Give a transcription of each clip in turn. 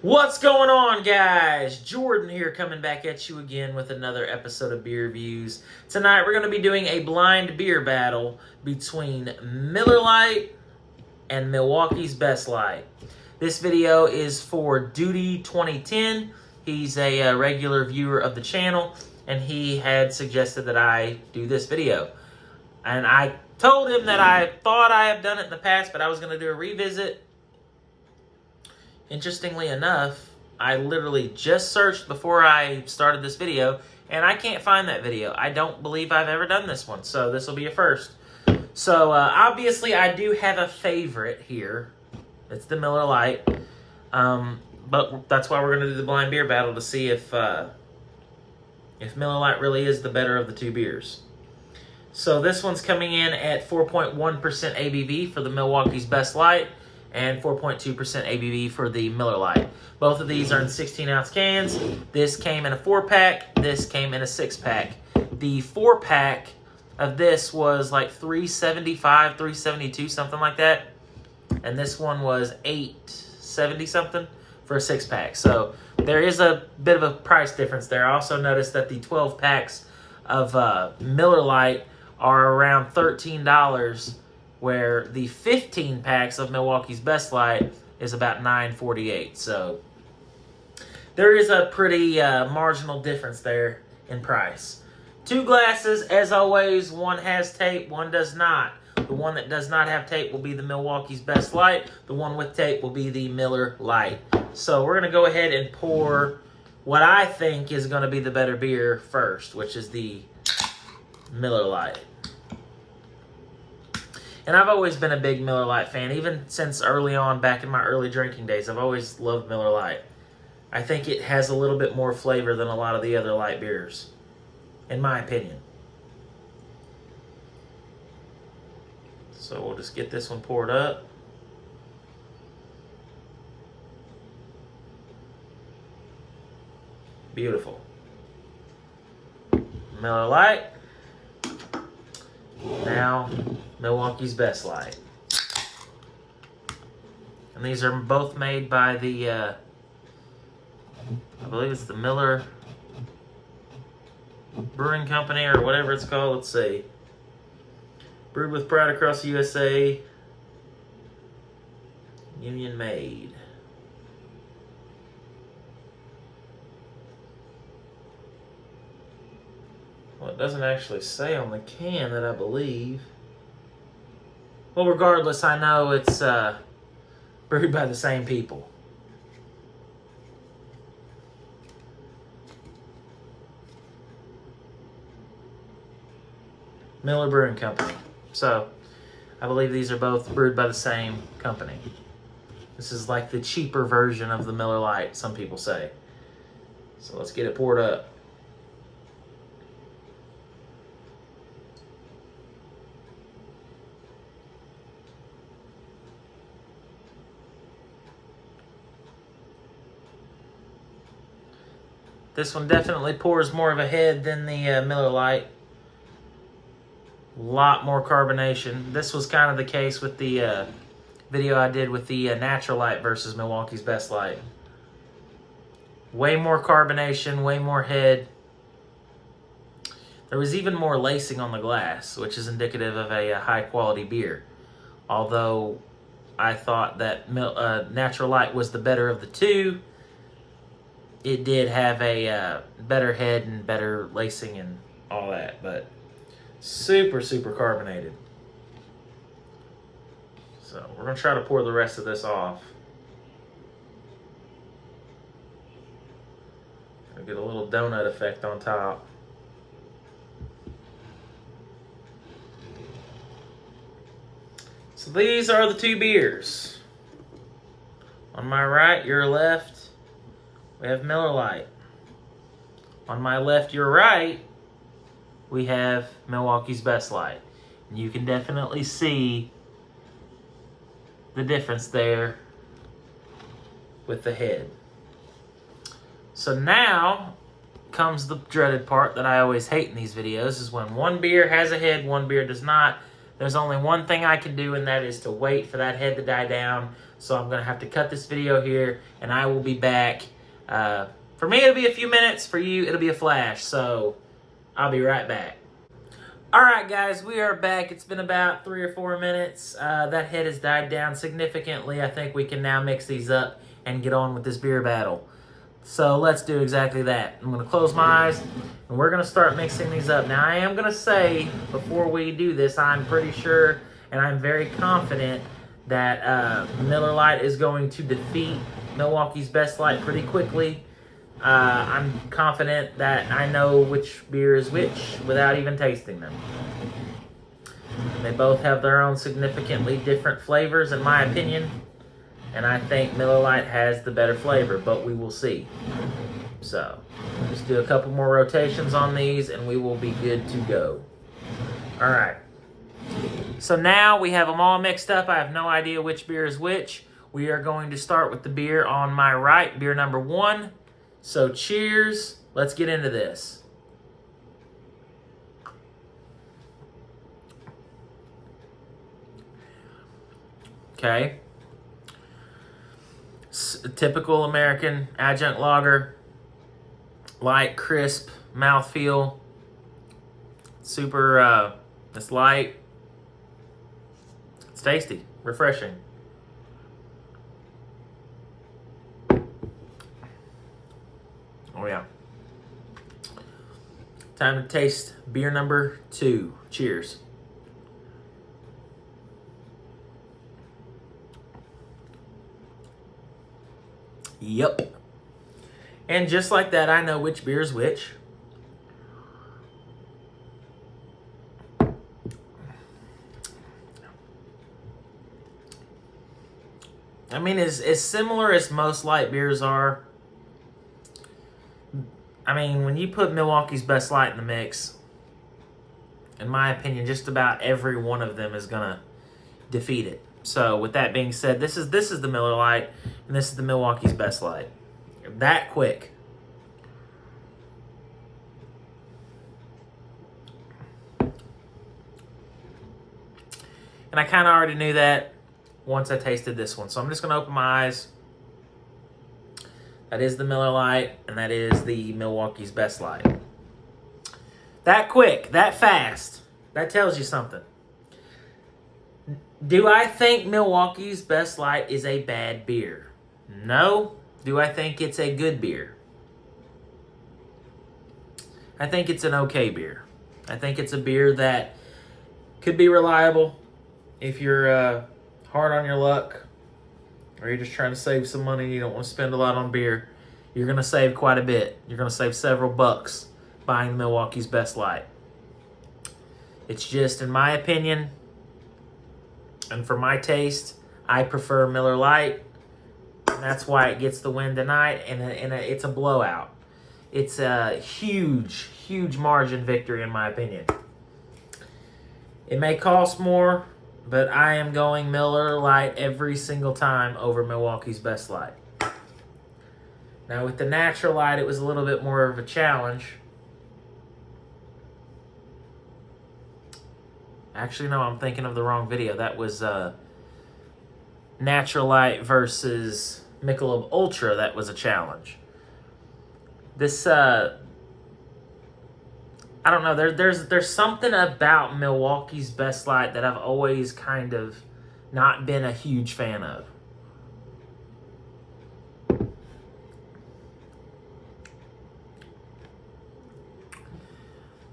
What's going on, guys? Jordan here, coming back at you again with another episode of Beer Reviews. Tonight we're going to be doing a blind beer battle between Miller Lite and Milwaukee's Best Lite. This video is for Duty 2010. He's a regular viewer of the channel, and he had suggested that I do this video. And I told him that I thought I had done it in the past, but I was going to do a revisit. Interestingly enough, I literally just searched before I started this video, and I can't find that video. I don't believe I've ever done this one, so this will be a first. So, obviously, I do have a favorite here. It's the Miller Lite. But that's why we're going to do the blind beer battle, to see if Miller Lite really is the better of the two beers. So this one's coming in at 4.1% ABV for the Milwaukee's Best Lite, and 4.2% ABV for the Miller Lite. Both of these are in 16-ounce cans. This came in a 4-pack. This came in a 6-pack. The 4-pack of this was like $375, $372, something like that. And this one was $870 something for a 6-pack. So there is a bit of a price difference there. I also noticed that the 12 packs of Miller Lite are around $13, where the 15 packs of Milwaukee's Best Lite is about $9.48. So there is a pretty marginal difference there in price. Two glasses, as always. One has tape, one does not. The one that does not have tape will be the Milwaukee's Best Lite. The one with tape will be the Miller Lite. So we're going to go ahead and pour what I think is going to be the better beer first, which is the Miller Lite. And I've always been a big Miller Lite fan, even since early on, back in my early drinking days. I've always loved Miller Lite. I think it has a little bit more flavor than a lot of the other light beers, in my opinion. So we'll just get this one poured up. Beautiful. Miller Lite. Now, Milwaukee's Best Lite. And these are both made by the, I believe it's the Miller Brewing Company or whatever it's called. Let's see. Brewed with pride across the USA. Union made. Well, it doesn't actually say on the can that I believe. Well, regardless, I know it's brewed by the same people. Miller Brewing Company. So, I believe these are both brewed by the same company. This is like the cheaper version of the Miller Lite, some people say. So let's get it poured up. This one definitely pours more of a head than the Miller Lite. A lot more carbonation. This was kind of the case with the video I did with the Natural Light versus Milwaukee's Best Lite. Way more carbonation, way more head. There was even more lacing on the glass, which is indicative of a high-quality beer. Although I thought that Natural Light was the better of the two, it did have a better head and better lacing and all that, but super, super carbonated. So we're going to try to pour the rest of this off. Gonna get a little donut effect on top. So these are the two beers. On my right, your left, we have Miller Lite. On my left, your right, we have Milwaukee's Best Lite. And you can definitely see the difference there with the head. So now comes the dreaded part that I always hate in these videos, is when one beer has a head, one beer does not. There's only one thing I can do, and that is to wait for that head to die down. So I'm going to have to cut this video here, and I will be back. For me, it'll be a few minutes. For you, it'll be a flash. So I'll be right back. All right, guys, we are back. It's been about 3 or 4 minutes. That head has died down significantly. I think we can now mix these up and get on with this beer battle. So let's do exactly that. I'm going to close my eyes, and we're going to start mixing these up. Now, I am going to say, before we do this, I'm pretty sure, and I'm very confident, that Miller Lite is going to defeat Milwaukee's Best Light pretty quickly. I'm confident that I know which beer is which without even tasting them. They both have their own significantly different flavors, in my opinion. And I think Miller Lite has the better flavor, but we will see. So, just do a couple more rotations on these, and we will be good to go. All right. So now we have them all mixed up. I have no idea which beer is which. We are going to start with the beer on my right, beer number 1. So cheers. Let's get into this. Okay. Typical American adjunct lager. Light, crisp, mouthfeel. Super, it's light. It's tasty, refreshing. Oh yeah. Time to taste beer number 2. Cheers. Yep. And just like that, I know which beer is which. I mean, as similar as most light beers are. I mean, when you put Milwaukee's Best Light in the mix, in my opinion, just about every one of them is going to defeat it. So, with that being said, this is the Miller Lite, and this is the Milwaukee's Best Light. That quick. And I kind of already knew that once I tasted this one. So, I'm just going to open my eyes. That is the Miller Lite, and that is the Milwaukee's Best Light. That quick, that fast, that tells you something. Do I think Milwaukee's Best Light is a bad beer? No. Do I think it's a good beer? I think it's an okay beer. I think it's a beer that could be reliable if you're hard on your luck, or you're just trying to save some money, you don't want to spend a lot on beer. You're going to save quite a bit. You're going to save several bucks buying Milwaukee's Best Light. It's just, in my opinion, and for my taste, I prefer Miller Lite. And that's why it gets the win tonight, and it's a blowout. It's a huge, huge margin victory, in my opinion. It may cost more, but I am going Miller Lite every single time over Milwaukee's Best Light. Now, with the Natural Light, it was a little bit more of a challenge. Actually, no, I'm thinking of the wrong video. That was Natural Light versus Michelob Ultra. That was a challenge. This, I don't know. There's something about Milwaukee's Best Light that I've always kind of not been a huge fan of.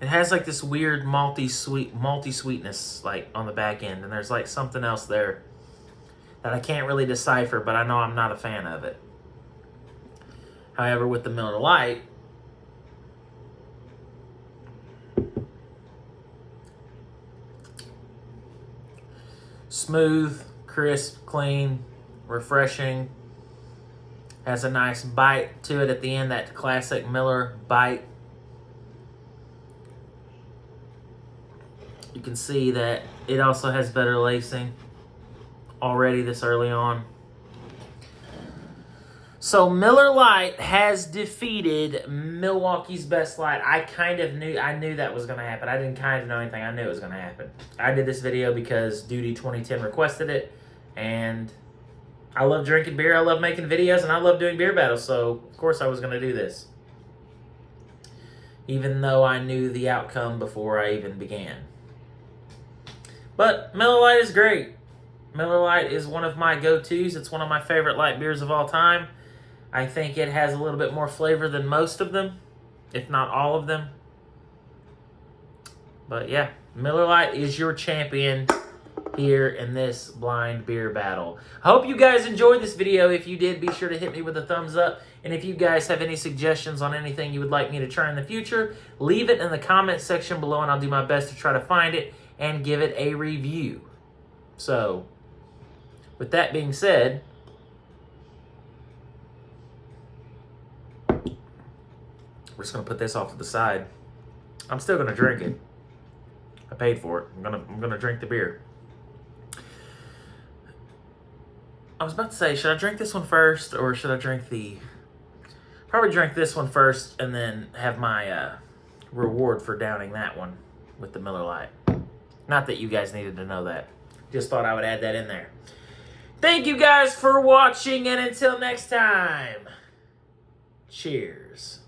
It has like this weird malty sweetness like on the back end, and there's like something else there that I can't really decipher, but I know I'm not a fan of it. However, with the Miller Lite, smooth, crisp, clean, refreshing. Has a nice bite to it at the end, that classic Miller bite. You can see that it also has better lacing already this early on. So Miller Lite has defeated Milwaukee's Best Light. I knew that was going to happen. I didn't kind of know anything. I knew it was going to happen. I did this video because Duty 2010 requested it, and I love drinking beer, I love making videos, and I love doing beer battles, so of course I was going to do this. Even though I knew the outcome before I even began. But Miller Lite is great. Miller Lite is one of my go-tos. It's one of my favorite light beers of all time. I think it has a little bit more flavor than most of them, if not all of them. But yeah, Miller Lite is your champion here in this blind beer battle. I hope you guys enjoyed this video. If you did, be sure to hit me with a thumbs up. And if you guys have any suggestions on anything you would like me to try in the future, leave it in the comment section below, and I'll do my best to try to find it and give it a review. So, with that being said, we're just gonna put this off to the side. I'm still gonna drink it. I paid for it. I'm gonna drink the beer. I was about to say, should I drink this one first, or should I drink probably drink this one first and then have my reward for downing that one with the Miller Lite. Not that you guys needed to know that. Just thought I would add that in there. Thank you guys for watching, and until next time, cheers.